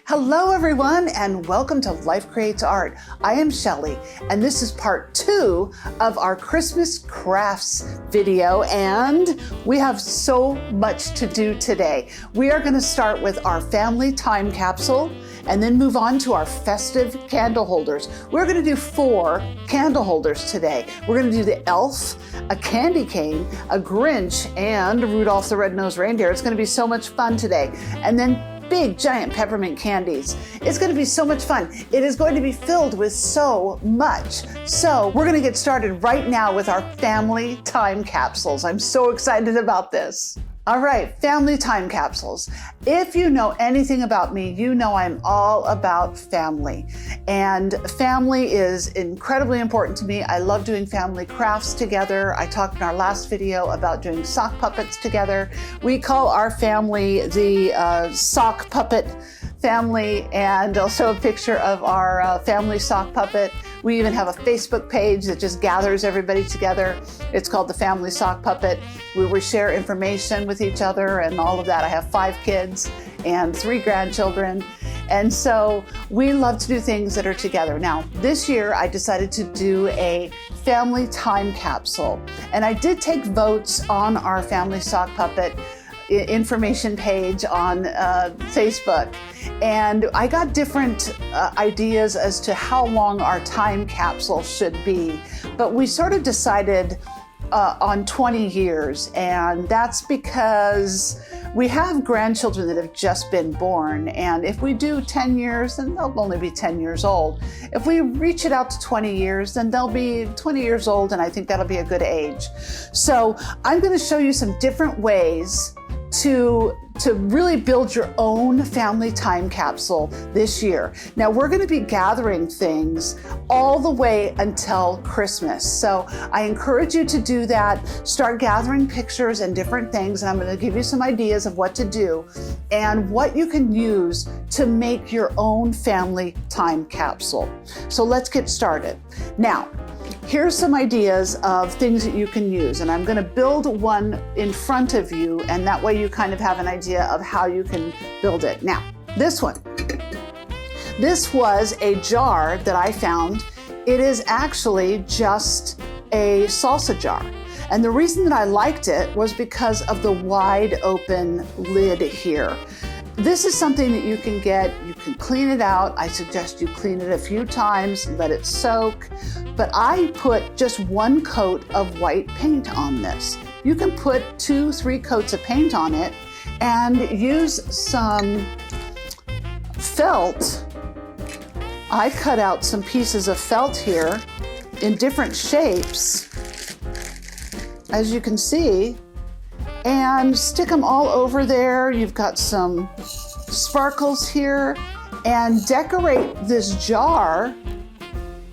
Hello everyone and welcome to Life Creates Art. I am Shelley and this is part 2 of our Christmas crafts video, and we have so much to do today. We are going to start with our family time capsule and then move on to our festive candle holders. We're going to do 4 candle holders today. We're going to do the elf, a candy cane, a Grinch, and Rudolph the Red-Nosed Reindeer. It's going to be so much fun today. And then big giant peppermint candies. It's going to be so much fun. It is going to be filled with so much. So we're going to get started right now with our family time capsules. I'm so excited about this. All right, family time capsules. If you know anything about me, you know I'm all about family. And family is incredibly important to me. I love doing family crafts together. I talked in our last video about doing sock puppets together. We call our family the sock puppet family, and I'll show a picture of our family sock puppet. We even have a Facebook page that just gathers everybody together. It's called the Family Sock Puppet, where we share information with each other and all of that. I have 5 kids and 3 grandchildren. And so we love to do things that are together. Now, this year I decided to do a family time capsule. And I did take votes on our Family Sock Puppet information page on Facebook. And I got different ideas as to how long our time capsule should be. But we sort of decided on 20 years. And that's because we have grandchildren that have just been born. And if we do 10 years, then they'll only be 10 years old. If we reach it out to 20 years, then they'll be 20 years old. And I think that'll be a good age. So I'm going to show you some different ways to really build your own family time capsule this year. Now we're going to be gathering things all the way until Christmas. So I encourage you to do that. Start gathering pictures and different things, and I'm going to give you some ideas of what to do and what you can use to make your own family time capsule. So let's get started. Now, here's some ideas of things that you can use, and I'm going to build one in front of you, and that way you kind of have an idea of how you can build it. Now, this one. This was a jar that I found. It is actually just a salsa jar. And the reason that I liked it was because of the wide open lid here. This is something that you can get. You can clean it out. I suggest you clean it a few times, let it soak. But I put just 1 coat of white paint on this. You can put 2-3 coats of paint on it and use some felt. I cut out some pieces of felt here in different shapes, as you can see, and stick them all over there. You've got some sparkles here, and decorate this jar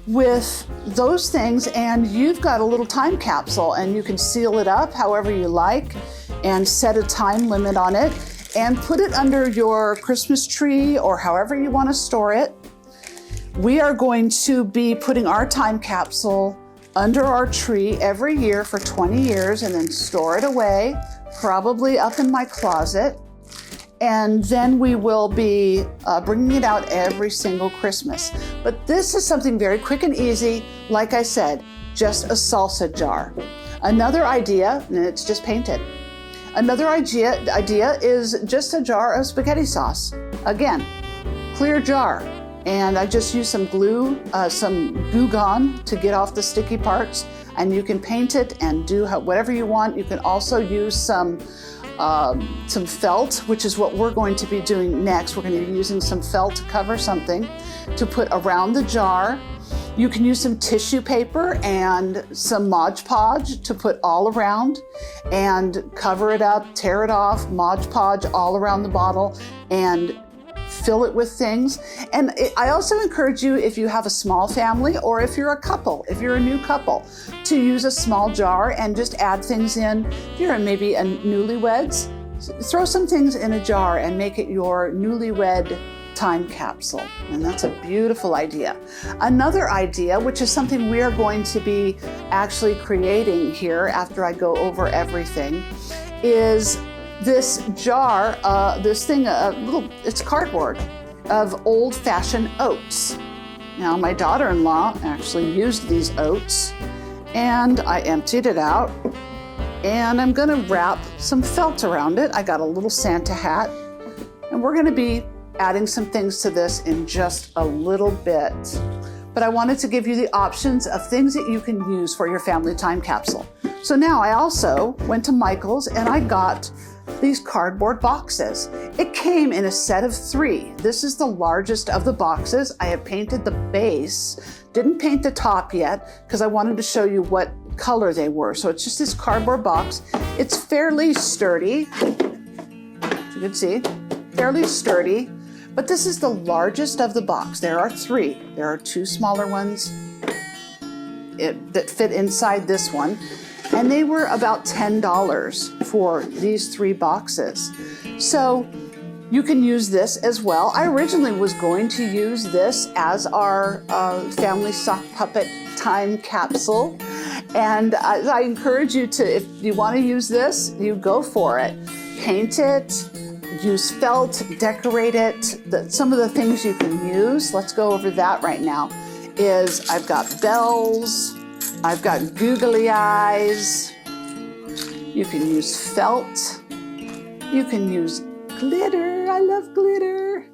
with those things, and you've got a little time capsule, and you can seal it up however you like and set a time limit on it and put it under your Christmas tree or however you want to store it. We are going to be putting our time capsule under our tree every year for 20 years and then store it away, probably up in my closet. And then we will be bringing it out every single Christmas. But this is something very quick and easy. Like I said, just a salsa jar. Another idea, and it's just painted. Another idea is just a jar of spaghetti sauce. Again, clear jar. And I just used some glue, some Goo Gone to get off the sticky parts. And you can paint it and do whatever you want. You can also use some felt, which is what we're going to be doing next. We're going to be using some felt to cover something to put around the jar. You can use some tissue paper and some Mod Podge to put all around and cover it up, tear it off, Mod Podge all around the bottle and fill it with things. And I also encourage you, if you have a small family or if you're a couple, if you're a new couple, to use a small jar and just add things in. If you're maybe a newlyweds, throw some things in a jar and make it your newlywed time capsule. And that's a beautiful idea. Another idea, which is something we are going to be actually creating here after I go over everything, is this jar, it's cardboard. of old-fashioned oats. Now, my daughter-in-law actually used these oats, and I emptied it out, and I'm gonna wrap some felt around it. I got a little Santa hat, and we're gonna be adding some things to this in just a little bit. But I wanted to give you the options of things that you can use for your family time capsule. So now I also went to Michael's and I got these cardboard boxes. It came in a set of 3. This is the largest of the boxes. I have painted the base, didn't paint the top yet because I wanted to show you what color they were. So it's just this cardboard box. It's fairly sturdy, as you can see, fairly sturdy, but this is the largest of the box. There are 3. There are 2 smaller ones that fit inside this one. And they were about $10 for these 3 boxes. So you can use this as well. I originally was going to use this as our family sock puppet time capsule. And I encourage you to, if you want to use this, you go for it. Paint it, use felt, decorate it. Some of the things you can use, let's go over that right now, is I've got bells, I've got googly eyes, you can use felt, you can use glitter, I love glitter,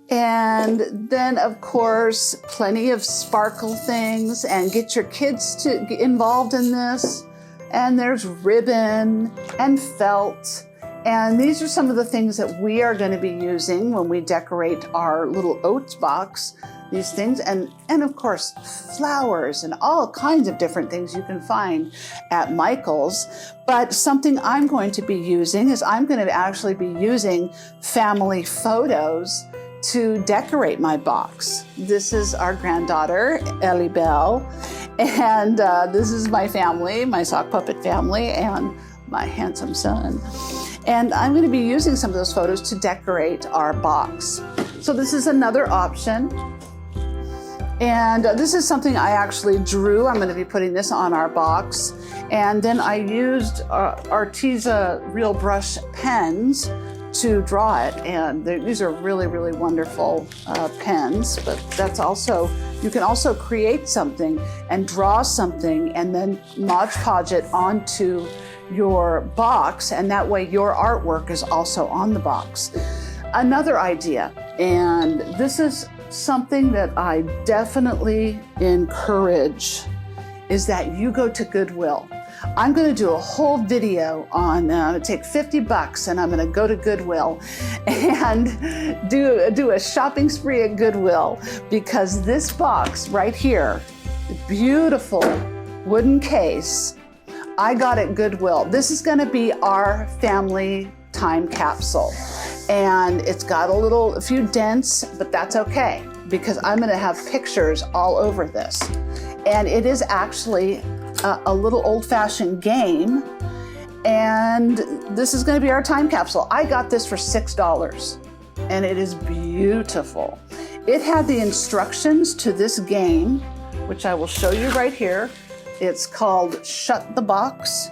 and then of course plenty of sparkle things, and get your kids to get involved in this. And there's ribbon and felt, and these are some of the things that we are going to be using when we decorate our little oats box. These things, and of course flowers and all kinds of different things you can find at Michael's. But something I'm going to be using is I'm going to actually be using family photos to decorate my box. This is our granddaughter, Ellie Bell, and this is my family, my sock puppet family, and my handsome son. And I'm going to be using some of those photos to decorate our box. So this is another option. And this is something I actually drew. I'm going to be putting this on our box. And then I used Arteza Real Brush pens to draw it. And these are really, really wonderful pens. But that's also, you can also create something and draw something and then Mod Podge it onto your box. And that way your artwork is also on the box. Another idea, and this is something that I definitely encourage, is that you go to Goodwill. I'm going to do a whole video on take $50 and I'm going to go to Goodwill and do a shopping spree at Goodwill, because this box right here, beautiful wooden case, I got at Goodwill. This is going to be our family time capsule. And it's got a few dents, but that's okay, because I'm gonna have pictures all over this. And it is actually a little old-fashioned game, and this is gonna be our time capsule. I got this for $6, and it is beautiful. It had the instructions to this game, which I will show you right here. It's called Shut the Box,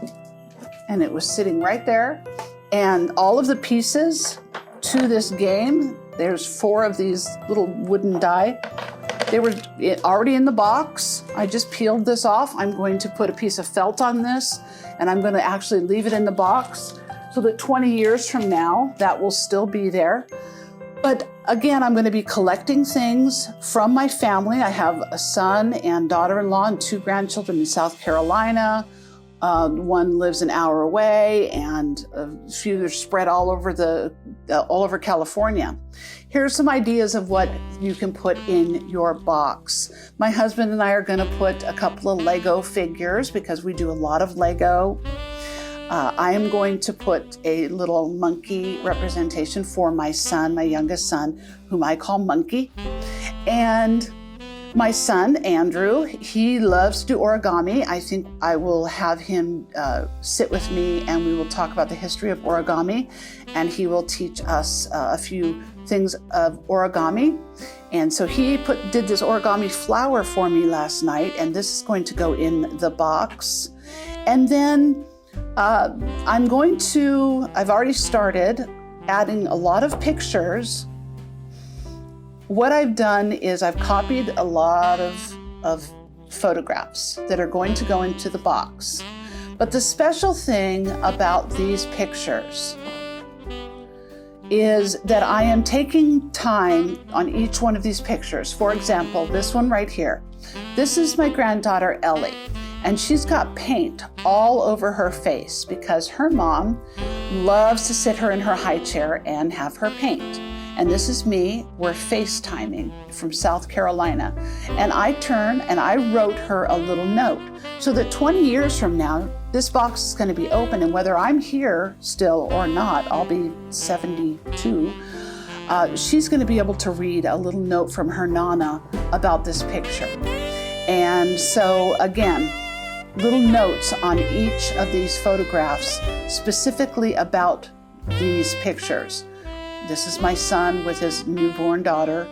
and it was sitting right there. And all of the pieces to this game, there's 4 of these little wooden die. They were already in the box. I just peeled this off. I'm going to put a piece of felt on this, and I'm going to actually leave it in the box so that 20 years from now, that will still be there. But again, I'm going to be collecting things from my family. I have a son and daughter-in-law and 2 grandchildren in South Carolina. One lives an hour away, and a few are spread all over California. Here's some ideas of what you can put in your box. My husband and I are going to put a couple of Lego figures because we do a lot of Lego. I am going to put a little monkey representation for my son, my youngest son, whom I call Monkey. And my son, Andrew, he loves to do origami. I think I will have him sit with me and we will talk about the history of origami, and he will teach us a few things of origami. And so he did this origami flower for me last night, and this is going to go in the box. And then I've already started adding a lot of pictures what I've done is I've copied a lot of photographs that are going to go into the box. But the special thing about these pictures is that I am taking time on each one of these pictures. For example, this one right here. This is my granddaughter, Ellie, and she's got paint all over her face because her mom loves to sit her in her high chair and have her paint. And this is me, we're FaceTiming from South Carolina. And I turned and I wrote her a little note so that 20 years from now, this box is going to be open, and whether I'm here still or not, I'll be 72, she's going to be able to read a little note from her Nana about this picture. And so again, little notes on each of these photographs specifically about these pictures. This is my son with his newborn daughter,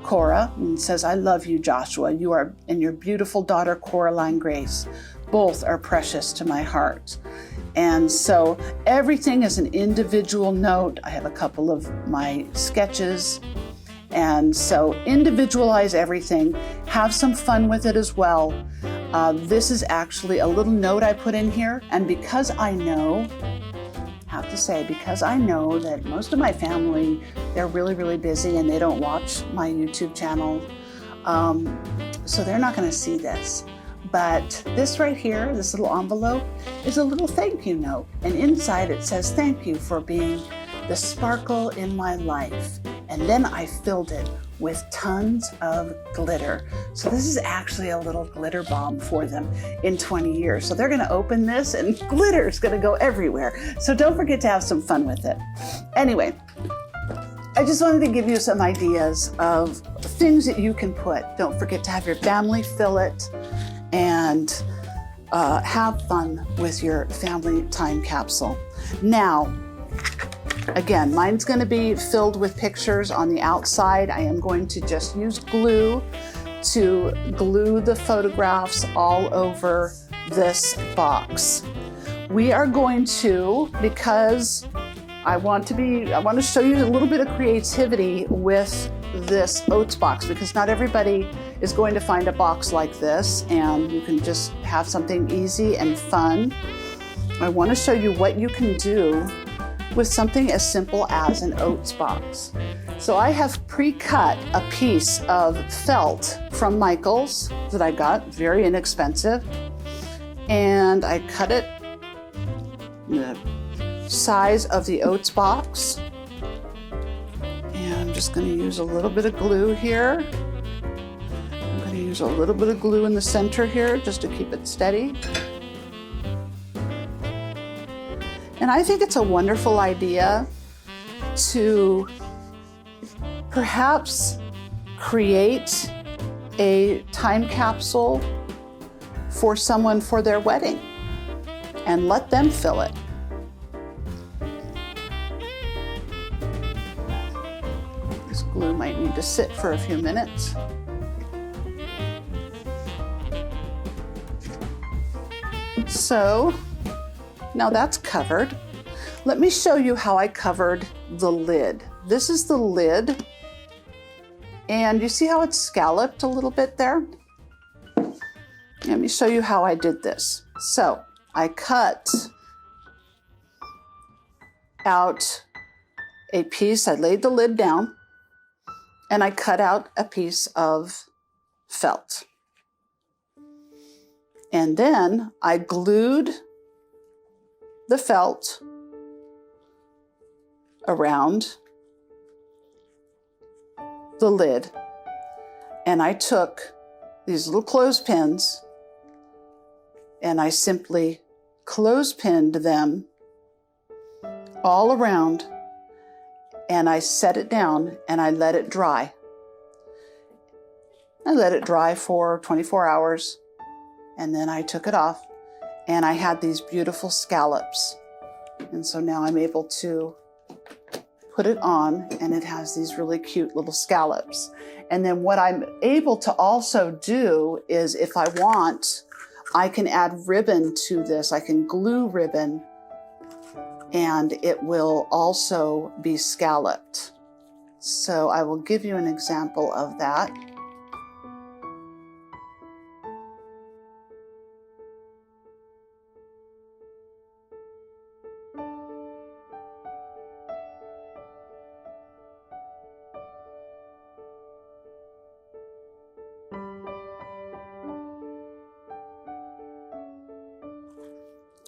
Cora, and says, "I love you, Joshua. You are, and your beautiful daughter, Coraline Grace. Both are precious to my heart." And so everything is an individual note. I have a couple of my sketches. And so individualize everything. Have some fun with it as well. This is actually a little note I put in here. And because I know, have to say, because I know that most of my family, they're really, really busy and they don't watch my YouTube channel. So they're not going to see this. But this right here, this little envelope, is a little thank you note. And inside it says, "Thank you for being the sparkle in my life." And then I filled it with tons of glitter. So this is actually a little glitter bomb for them in 20 years. So they're going to open this and glitter is going to go everywhere. So don't forget to have some fun with it. Anyway, I just wanted to give you some ideas of things that you can put. Don't forget to have your family fill it and have fun with your family time capsule. Now, again, mine's going to be filled with pictures on the outside. I am going to just use glue to glue the photographs all over this box. We are going to, because I want to show you a little bit of creativity with this oats box, because not everybody is going to find a box like this, and you can just have something easy and fun. I want to show you what you can do with something as simple as an oats box. So I have pre-cut a piece of felt from Michael's that I got, very inexpensive, and I cut it the size of the oats box. And I'm just going to use a little bit of glue here. I'm going to use a little bit of glue in the center here just to keep it steady. And I think it's a wonderful idea to perhaps create a time capsule for someone for their wedding and let them fill it. This glue might need to sit for a few minutes. So, now that's covered. Let me show you how I covered the lid. This is the lid, and you see how it's scalloped a little bit there? Let me show you how I did this. So I cut out a piece, I laid the lid down, and I cut out a piece of felt. And then I glued the felt around the lid, and I took these little clothespins and I simply clothespinned them all around, and I set it down and I let it dry. I let it dry for 24 hours, and then I took it off. And I had these beautiful scallops. And so now I'm able to put it on, and it has these really cute little scallops. And then what I'm able to also do is, if I want, I can add ribbon to this. I can glue ribbon, and it will also be scalloped. So I will give you an example of that.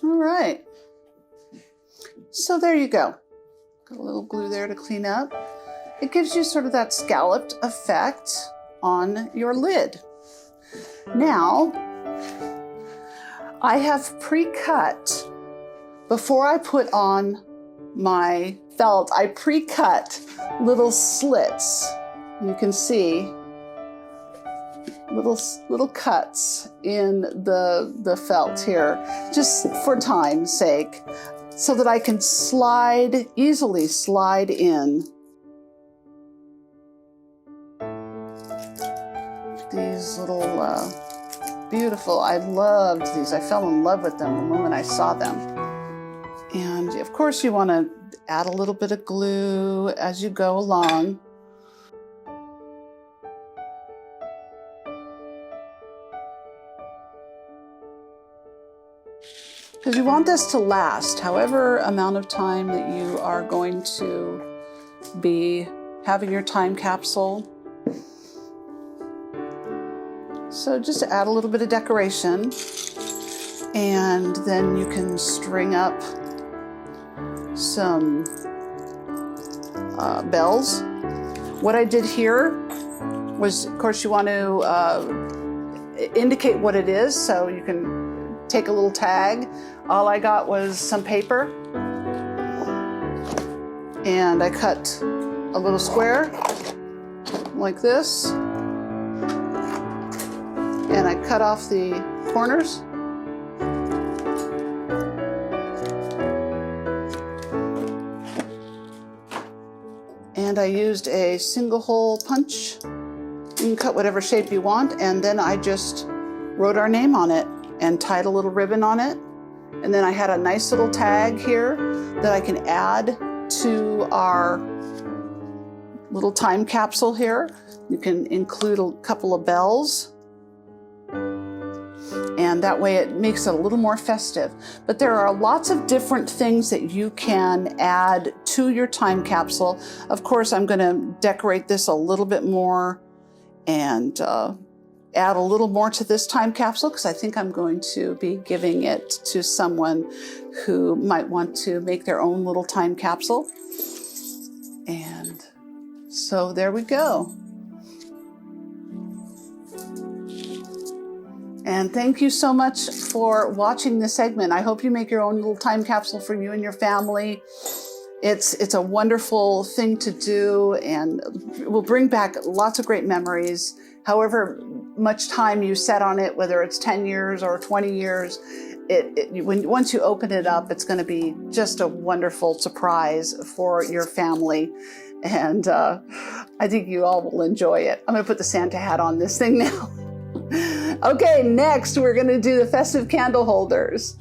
All right, so there you go. Got a little glue there to clean up. It gives you sort of that scalloped effect on your lid. Now, I have pre-cut, before I put on my felt, I pre-cut little slits. You can see little cuts in the felt here, just for time's sake, so that I can easily slide in these little beautiful, I loved these. I fell in love with them the moment I saw them. And of course you want to add a little bit of glue as you go along. Because you want this to last however amount of time that you are going to be having your time capsule. So just add a little bit of decoration, and then you can string up some bells. What I did here was, of course, you want to indicate what it is, so you can take a little tag. All I got was some paper, and I cut a little square like this, and I cut off the corners. And I used a single hole punch. You can cut whatever shape you want, and then I just wrote our name on it and tied a little ribbon on it. And then I had a nice little tag here that I can add to our little time capsule here. You can include a couple of bells, and that way it makes it a little more festive. But there are lots of different things that you can add to your time capsule. Of course, I'm going to decorate this a little bit more and add a little more to this time capsule, because I think I'm going to be giving it to someone who might want to make their own little time capsule. And so there we go. And thank you so much for watching this segment. I hope you make your own little time capsule for you and your family. It's a wonderful thing to do, and it will bring back lots of great memories. However much time you set on it, whether it's 10 years or 20 years, once you open it up, it's going to be just a wonderful surprise for your family. And I think you all will enjoy it. I'm going to put the Santa hat on this thing now. Okay, next we're going to do the festive candle holders.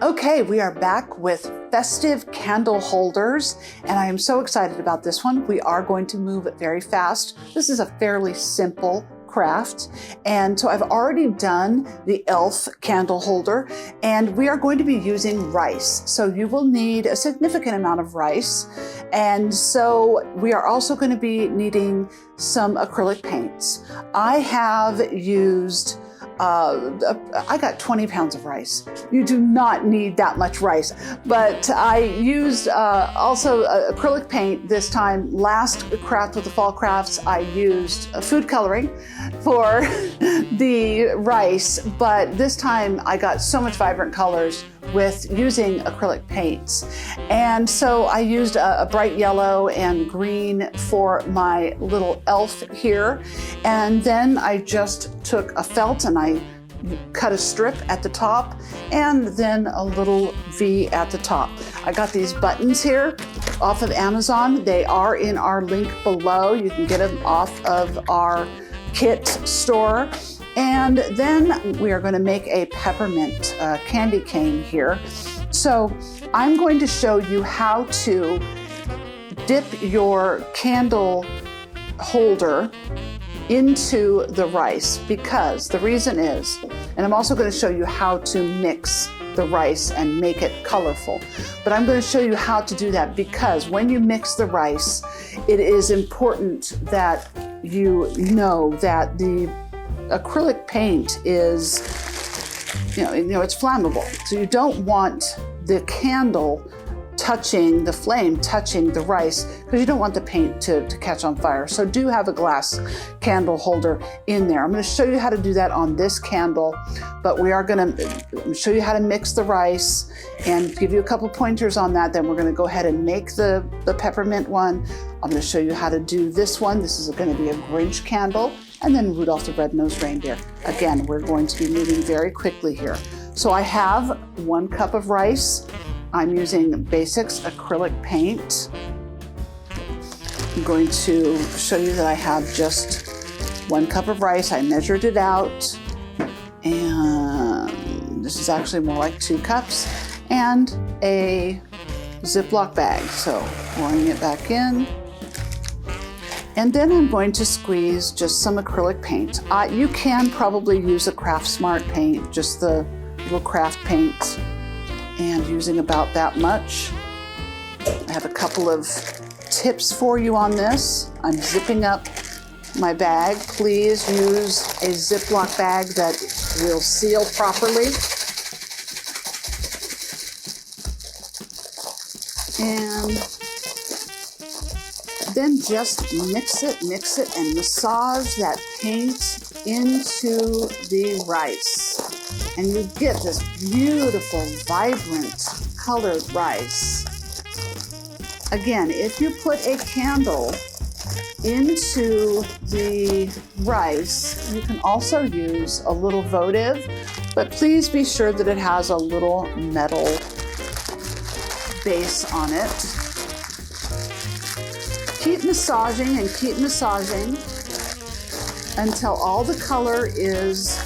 Okay, we are back with festive candle holders, and I am so excited about this one. We are going to move it very fast. This is a fairly simple craft, and so I've already done the elf candle holder, and we are going to be using rice. So you will need a significant amount of rice, and so we are also going to be needing some acrylic paints. I have used I got 20 pounds of rice. You do not need that much rice. But I used also acrylic paint this time. Last craft with the fall crafts, I used food coloring for the rice, but this time I got so much vibrant colors with using acrylic paints. And so I used a bright yellow and green for my little elf here. And then I just took a felt and I cut a strip at the top and then a little V at the top. I got these buttons here off of Amazon. They are in our link below. You can get them off of our kit store. And then we are going to make a peppermint candy cane here. So I'm going to show you how to dip your candle holder into the rice, because the reason is, and I'm also going to show you how to mix the rice and make it colorful. But I'm going to show you how to do that because when you mix the rice, it is important that you know that the acrylic paint is, it's flammable. So you don't want the candle touching the flame, touching the rice, because you don't want the paint to catch on fire. So do have a glass candle holder in there. I'm going to show you how to do that on this candle, but we are going to show you how to mix the rice and give you a couple pointers on that. Then we're going to go ahead and make the peppermint one. I'm going to show you how to do this one. This is going to be a Grinch candle, and then Rudolph the Red-Nosed Reindeer. Again, we're going to be moving very quickly here. So I have 1 cup of rice. I'm using Basics acrylic paint. I'm going to show you that I have just 1 cup of rice. I measured it out, and this is actually more like 2 cups, and a Ziploc bag. So pouring it back in. And then I'm going to squeeze just some acrylic paint. You can probably use a Craft Smart paint, just the little craft paint, and using about that much. I have a couple of tips for you on this. I'm zipping up my bag. Please use a Ziploc bag that will seal properly. And then just mix it, and massage that paint into the rice. And you get this beautiful, vibrant, colored rice. Again, if you put a candle into the rice, you can also use a little votive, but please be sure that it has a little metal base on it. Keep massaging and keep massaging until all the color is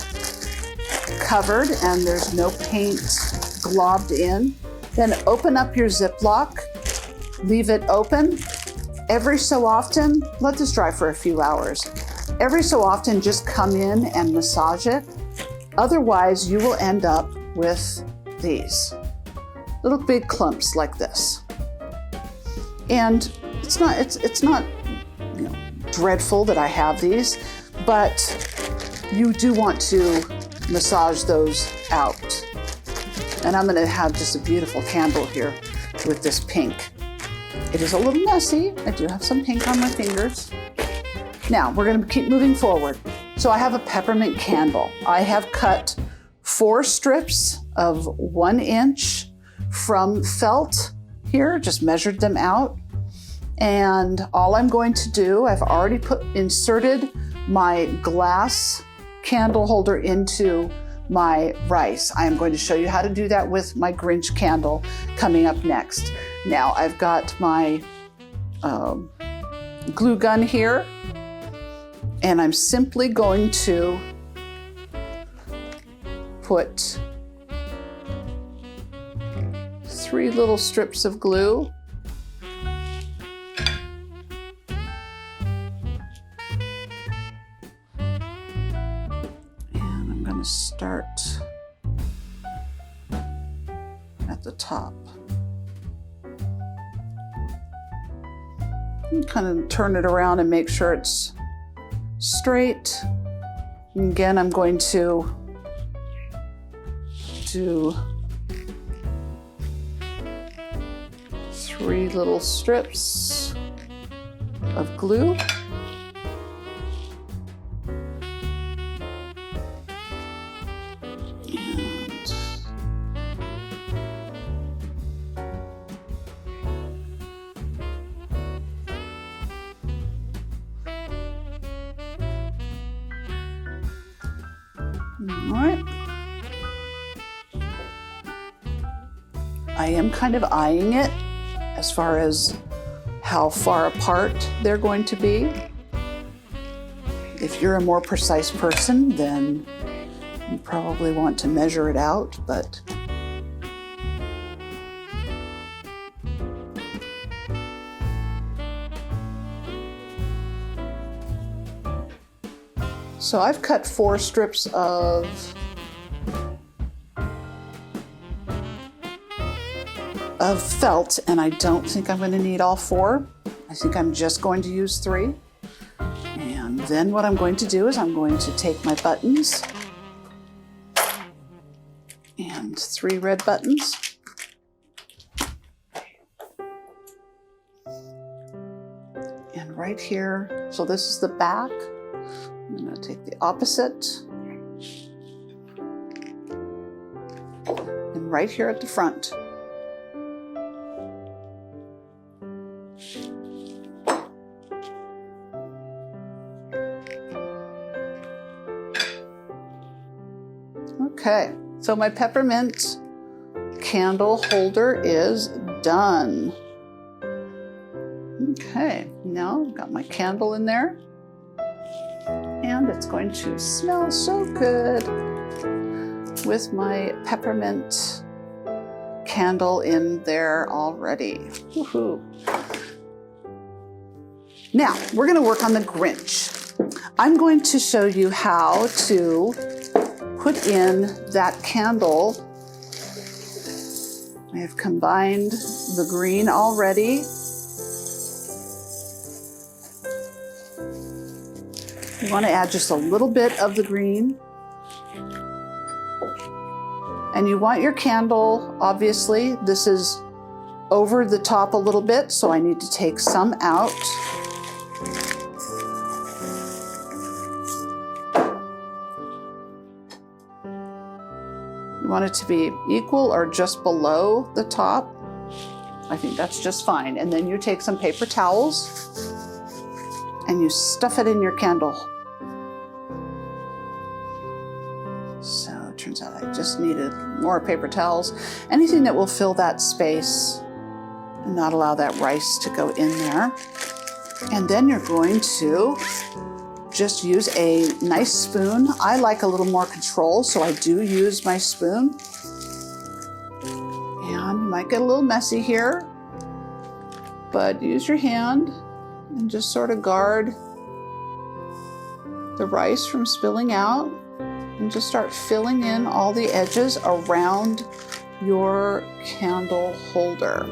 covered and there's no paint globbed in. Then open up your Ziploc, leave it open. Every so often, let this dry for a few hours. Every so often, just come in and massage it. Otherwise, you will end up with these little big clumps like this. And it's not dreadful that I have these, but you do want to massage those out. And I'm going to have just a beautiful candle here with this pink. It is a little messy. I do have some pink on my fingers. Now we're going to keep moving forward. So I have a peppermint candle. I have cut 4 strips of 1 inch from felt here, just measured them out. And all I'm going to do, I've already inserted my glass candle holder into my rice. I am going to show you how to do that with my Grinch candle coming up next. Now I've got my glue gun here, and I'm simply going to put 3 little strips of glue . Start at the top. And kind of turn it around and make sure it's straight. And again, I'm going to do 3 little strips of glue. All right. I am kind of eyeing it as far as how far apart they're going to be. If you're a more precise person, then you probably want to measure it out, but so I've cut 4 strips of felt, and I don't think I'm going to need all 4. I think I'm just going to use 3. And then what I'm going to do is I'm going to take my buttons and 3 red buttons. And right here, so this is the back. I'm going to take the opposite. And right here at the front. Okay, so my peppermint candle holder is done. Okay, now I've got my candle in there. And it's going to smell so good with my peppermint candle in there already. Woohoo. Now, we're going to work on the Grinch. I'm going to show you how to put in that candle. I have combined the green already. You want to add just a little bit of the green. And you want your candle, obviously, this is over the top a little bit, so I need to take some out. You want it to be equal or just below the top. I think that's just fine. And then you take some paper towels and you stuff it in your candle. So it turns out I just needed more paper towels. Anything that will fill that space and not allow that rice to go in there. And then you're going to just use a nice spoon. I like a little more control, so I do use my spoon. And you might get a little messy here, but use your hand and just sort of guard the rice from spilling out, and just start filling in all the edges around your candle holder.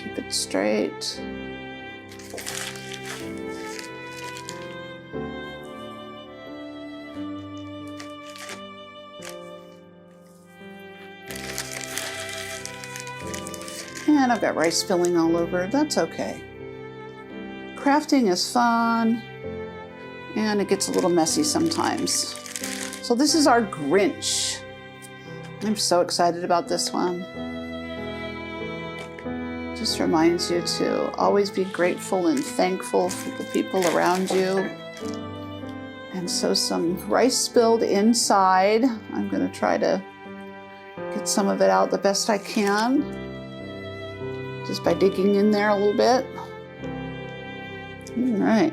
Keep it straight. And I've got rice spilling all over. That's okay. Crafting is fun, and it gets a little messy sometimes. So this is our Grinch. I'm so excited about this one. Just reminds you to always be grateful and thankful for the people around you. And so some rice spilled inside. I'm going to try to get some of it out the best I can, just by digging in there a little bit. All right.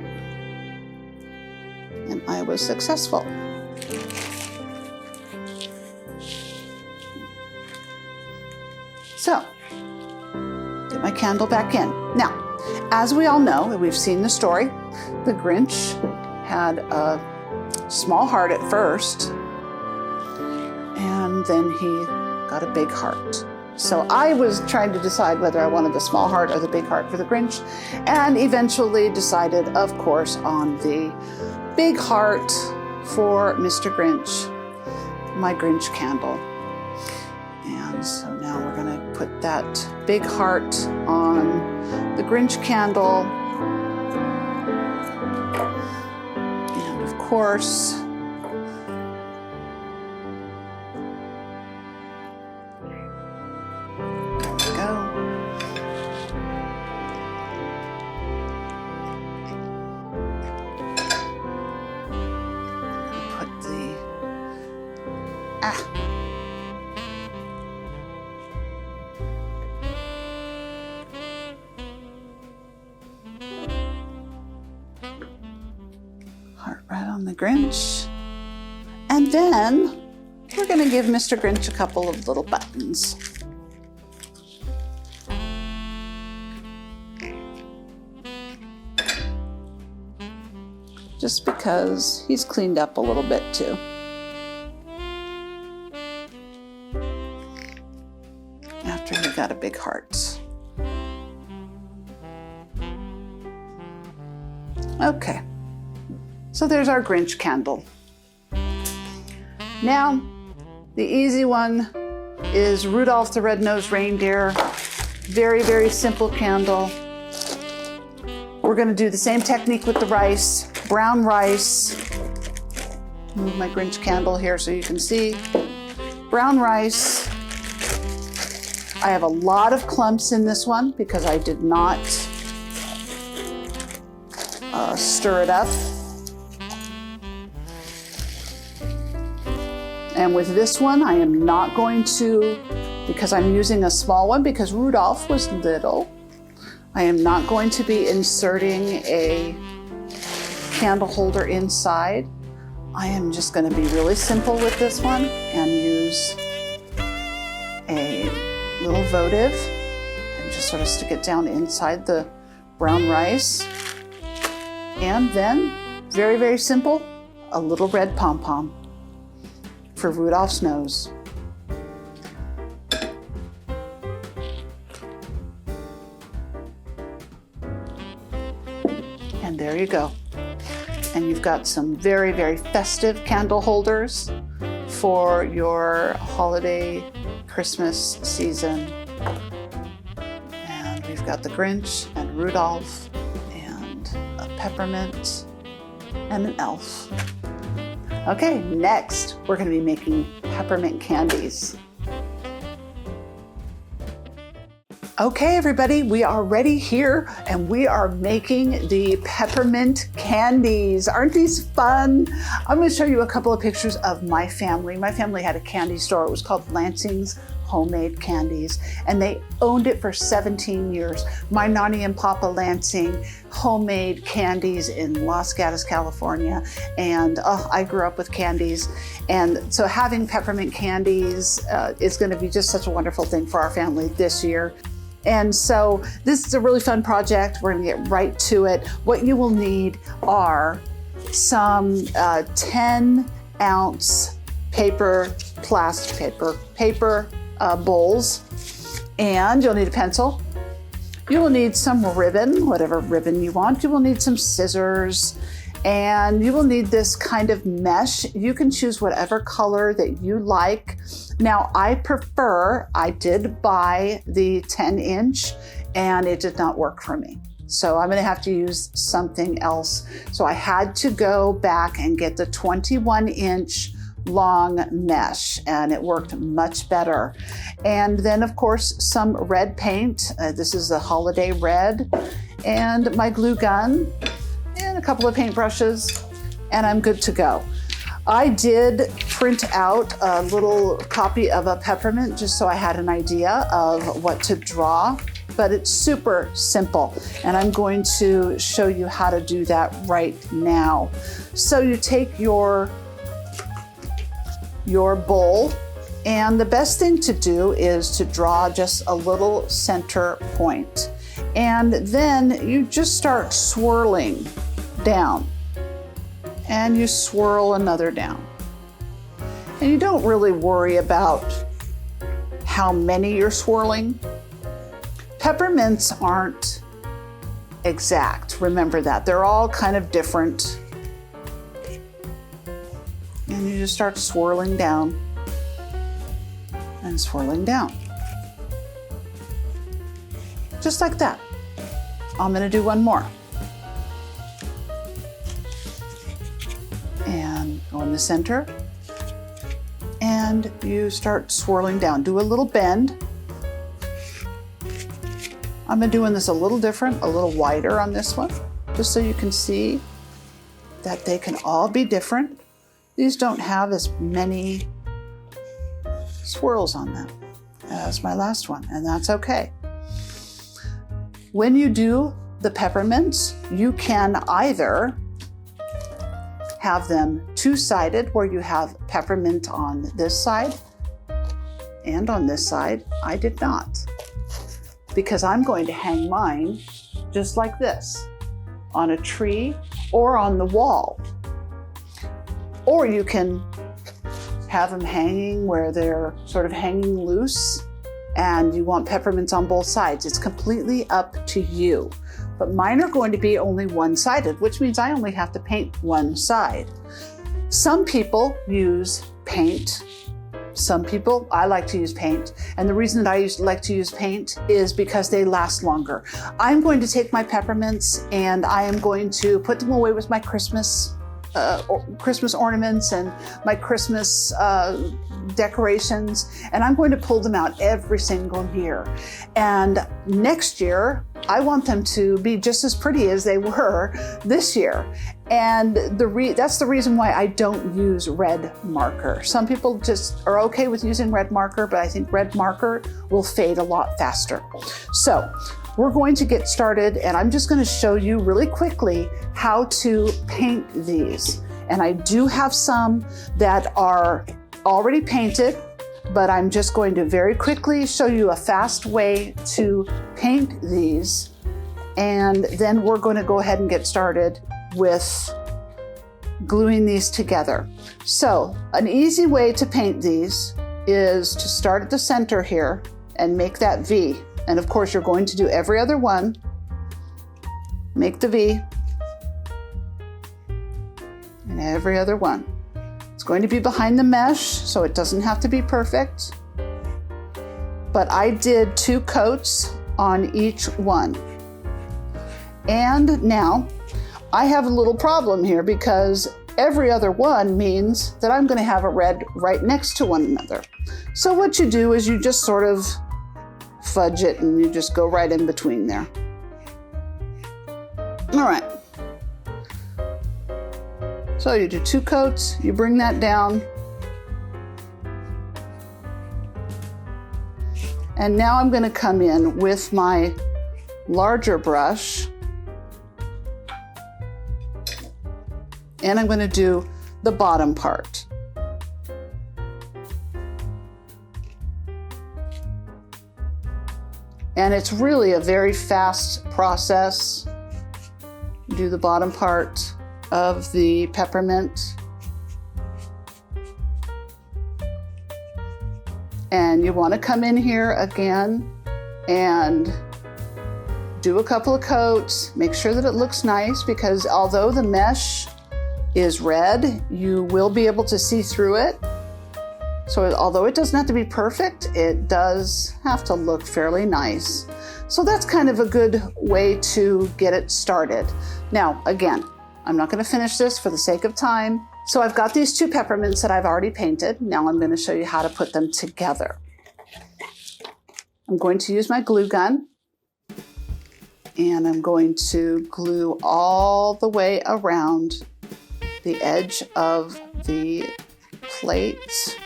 And I was successful. So, get my candle back in. Now, as we all know, we've seen the story, the Grinch had a small heart at first, and then he got a big heart. So I was trying to decide whether I wanted the small heart or the big heart for the Grinch, and eventually decided, of course, on the big heart for Mr. Grinch. my Grinch candle. And so now we're going to put that big heart on the Grinch candle. And of course, there we go. Put the heart right on the Grinch. And then we're going to give Mr. Grinch a couple of little buttons. Just because he's cleaned up a little bit too. After he got a big heart. Okay, so there's our Grinch candle. Now, the easy one is Rudolph the Red-Nosed Reindeer. Very, very simple candle. We're going to do the same technique with the rice, brown rice. Move my Grinch candle here so you can see. Brown rice. I have a lot of clumps in this one because I did not stir it up. And with this one, I am not going to, because I'm using a small one because Rudolph was little, I am not going to be inserting a candle holder inside. I am just going to be really simple with this one and use a little votive and just sort of stick it down inside the brown rice. And then, very, very simple, a little red pom-pom for Rudolph's nose. And there you go. And you've got some very, very festive candle holders for your holiday Christmas season. And we've got the Grinch and Rudolph and a peppermint and an elf. Okay, next we're going to be making peppermint candies. Okay, everybody, we are ready here and we are making the peppermint candies. Aren't these fun? I'm going to show you a couple of pictures of my family. My family had a candy store. It was called Lansing's Homemade Candies, and they owned it for 17 years. My Nani and Papa Lansing homemade candies in Los Gatos, California. And I grew up with candies. And so having peppermint candies is going to be just such a wonderful thing for our family this year. And so this is a really fun project. We're going to get right to it. What you will need are some 10-ounce plastic paper bowls, and you'll need a pencil. You will need some ribbon, whatever ribbon you want. You will need some scissors, and you will need this kind of mesh. You can choose whatever color that you like. Now, I did buy the 10-inch, and it did not work for me. So I'm gonna have to use something else. So I had to go back and get the 21-inch long mesh, and it worked much better. And then, of course, some red paint. This is the holiday red, and my glue gun, and a couple of paintbrushes, and I'm good to go. I did print out a little copy of a peppermint just so I had an idea of what to draw, but it's super simple, and I'm going to show you how to do that right now. So you take your bowl, and the best thing to do is to draw just a little center point, and then you just start swirling down, and you swirl another down, and you don't really worry about how many you're swirling. Peppermints aren't exact, remember that. They're all kind of different. And you just start swirling down. and swirling down. Just like that. I'm going to do one more. And go in the center. And you start swirling down. Do a little bend. I'm doing this a little different, a little wider on this one, just so you can see that they can all be different. These don't have as many swirls on them as my last one, and that's okay. When you do the peppermints, you can either have them two-sided, where you have peppermint on this side and on this side. I did not, because I'm going to hang mine just like this, on a tree or on the wall. Or you can have them hanging where they're sort of hanging loose and you want peppermints on both sides. It's completely up to you. But mine are going to be only one-sided, which means I only have to paint one side. Some people use paint. I like to use paint. And the reason that I like to use paint is because they last longer. I'm going to take my peppermints and I am going to put them away with my Christmas ornaments and my Christmas decorations, and I'm going to pull them out every single year. And next year, I want them to be just as pretty as they were this year. And that's the reason why I don't use red marker. Some people just are okay with using red marker, but I think red marker will fade a lot faster. So we're going to get started, and I'm just going to show you really quickly how to paint these. And I do have some that are already painted, but I'm just going to very quickly show you a fast way to paint these. And then we're going to go ahead and get started with gluing these together. So an easy way to paint these is to start at the center here and make that V. And of course, you're going to do every other one. Make the V. And every other one. It's going to be behind the mesh, so it doesn't have to be perfect. But I did 2 coats on each one. And now I have a little problem here, because every other one means that I'm going to have a red right next to one another. So what you do is you just sort of fudge it and you just go right in between there. All right. So you do 2 coats, you bring that down. And now I'm going to come in with my larger brush. And I'm going to do the bottom part. And it's really a very fast process. Do the bottom part of the peppermint. And you want to come in here again and do a couple of coats. Make sure that it looks nice, because although the mesh is red, you will be able to see through it. So although it doesn't have to be perfect, it does have to look fairly nice. So that's kind of a good way to get it started. Now, again, I'm not going to finish this for the sake of time. So I've got these 2 peppermints that I've already painted. Now I'm going to show you how to put them together. I'm going to use my glue gun, and I'm going to glue all the way around the edge of the plate.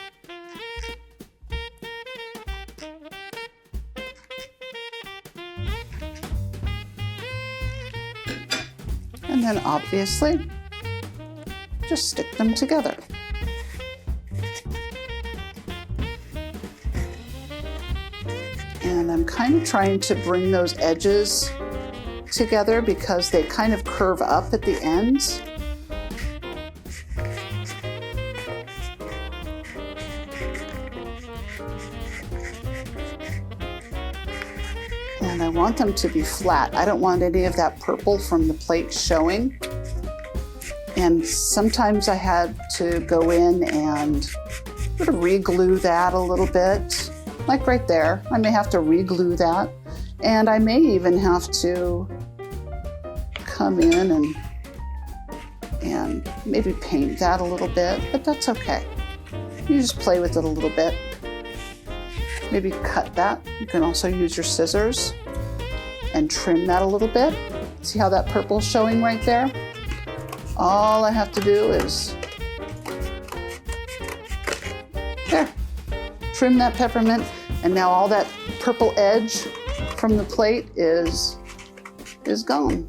And then obviously, just stick them together. And I'm kind of trying to bring those edges together because they kind of curve up at the ends. And I want them to be flat. I don't want any of that purple from the plate showing. And sometimes I had to go in and sort of re-glue that a little bit. like right there. I may have to re-glue that, and I may even have to come in and maybe paint that a little bit, but that's okay. You just play with it a little bit. Maybe cut that. You can also use your scissors and trim that a little bit. See how that purple's showing right there? All I have to do is there, trim that peppermint, and now all that purple edge from the plate is gone.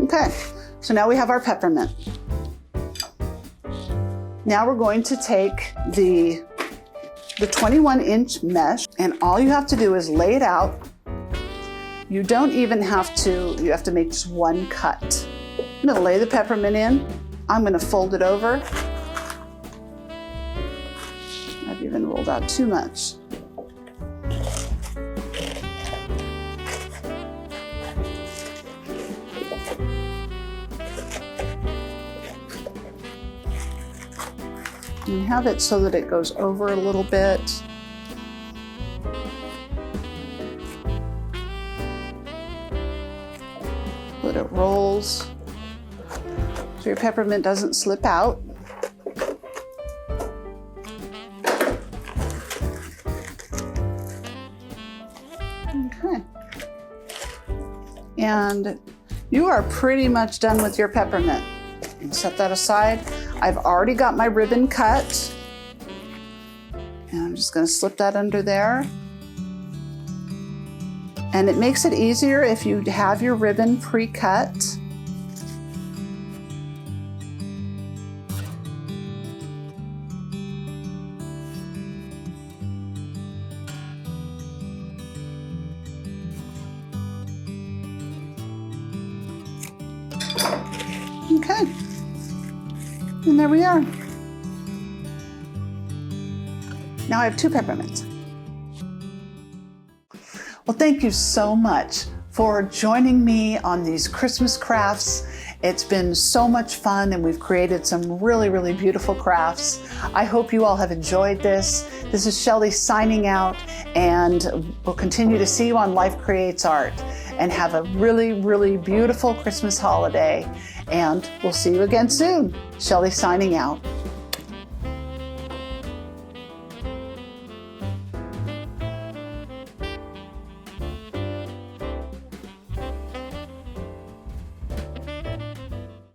Okay, so now we have our peppermint. Now we're going to take the 21-inch mesh, and all you have to do is lay it out. You don't even have to, you have to make just one cut. I'm gonna lay the peppermint in. I'm gonna fold it over. I've even rolled out too much. And have it so that it goes over a little bit. Let it rolls so your peppermint doesn't slip out. Okay. And you are pretty much done with your peppermint. And set that aside. I've already got my ribbon cut, and I'm just going to slip that under there. And it makes it easier if you have your ribbon pre-cut. Okay. And there we are. Now I have 2 peppermints. Well, thank you so much for joining me on these Christmas crafts. It's been so much fun, and we've created some really, really beautiful crafts. I hope you all have enjoyed this. This is Shelley signing out, and we'll continue to see you on Life Creates Art. And have a really, really beautiful Christmas holiday. And we'll see you again soon. Shelley signing out.